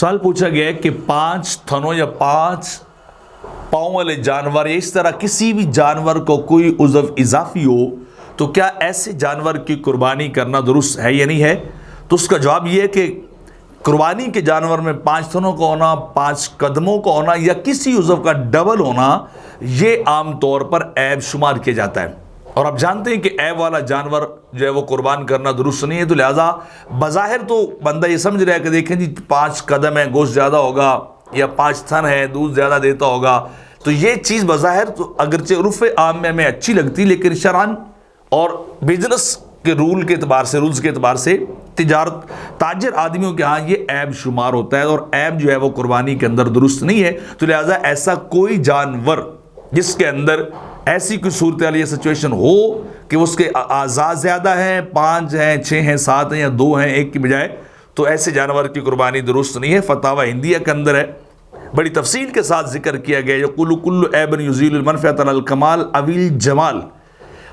सवाल पूछा गया है कि 5 थनों या 5 पाँव वाले जानवर या इस तरह किसी भी जानवर को कोई उज़व इजाफी हो तो क्या ऐसे जानवर की कुर्बानी करना दुरुस्त है या नहीं है। तो उसका जवाब ये है कि कुर्बानी के जानवर में 5 थनों का होना, 5 कदमों का होना या किसी उज़व का डबल होना, ये आम तौर पर ऐब शुमार किया जाता है। और आप जानते हैं कि ऐब वाला जानवर जो है वो कुर्बान करना दुरुस्त नहीं है। तो लिहाजा बज़ाहिर तो बंदा ये समझ रहा है कि देखें जी 5 कदम है, गोश्त ज़्यादा होगा, या 5 थन है, दूध ज़्यादा देता होगा, तो ये चीज़ बज़ाहिर तो अगरचे उर्फ़ आम में हमें अच्छी लगती, लेकिन शरअन और बिजनेस के रूल्स के एतबार से तिजारत ताजर आदमियों के यहाँ ये ऐब शुमार होता है और ऐब जो है वो कुर्बानी के अंदर दुरुस्त नहीं है। तो लिहाजा ऐसा कोई जानवर जिसके अंदर ऐसी कोई सूरत या सिचुएशन हो कि उसके आज़ाद ज़्यादा हैं, 5 हैं, 6 हैं, 7 हैं या 2 हैं एक की बजाय, तो ऐसे जानवर की कुर्बानी दुरुस्त नहीं है। फतावा हिंदिया के अंदर है, बड़ी तफसील के साथ जिक्र किया गया है। कुल्लु कुल्लु ऐबन युज़ीलुल मनफ़ियत अल कमाल अविल जमाल,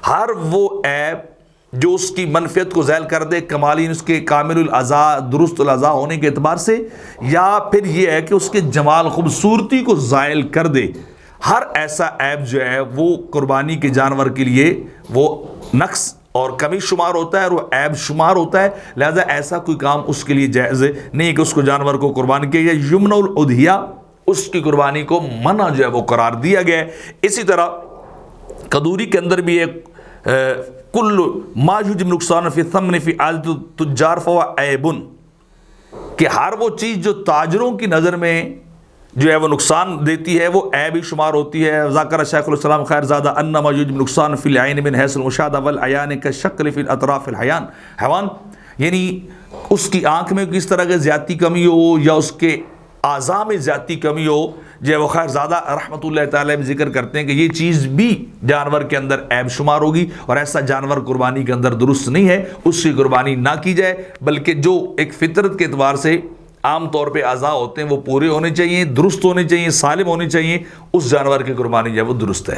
हर वो ऐब जो उसकी मनफियत को ज़ैल कर दे, कमाली उसके कामिल अज़ा दुरुस्त अज़ा होने के एतबार से, या फिर ये है कि उसके जमाल खूबसूरती को ज़ायल कर दे, हर ऐसा ऐब जो है वो कुर्बानी के जानवर के लिए वो नक्स और कमी शुमार होता है और वो ऐब शुमार होता है। लिहाजा ऐसा कोई काम उसके लिए जायज़ नहीं कि उसको जानवर को कुर्बान किया जाए। युमनुल उद्हिया, उसकी कुर्बानी को मना जो है वो करार दिया गया है। इसी तरह कदूरी के अंदर भी एक कुल्लु मा युजिब नुकसान फी थमन फी आदत तुज्जार फवा ऐबुन, कि हर वो चीज़ जो ताजरों की नज़र में जो है वो नुकसान देती है वो ऐब ही शुमार होती है। ज़ाकर शेखुल इस्लाम खैरज़ादा अन्नमा युजिब नुकसान फिल ऐन मिन हैसुल मुशाहदा वल अयान का शक्ल फिल अतराफिल हैवान, यानी उसकी आँख में किस तरह की ज़्यादती कमी हो या उसके आज़ा में ज़्यादती कमी हो, जो वो खैरज़ादा रहमतुल्लाह तआला में जिक्र करते हैं कि ये चीज़ भी जानवर के अंदर ऐब शुमार होगी और ऐसा जानवर कुर्बानी के अंदर दुरुस्त नहीं है, उसकी कुर्बानी ना की जाए, बल्कि जो एक फितरत के एतबार से आम तौर पे आज़ा होते हैं वो पूरे होने चाहिए, दुरुस्त होने चाहिए, सालिम होने चाहिए, उस जानवर की कुर्बानी जो है वो दुरुस्त है।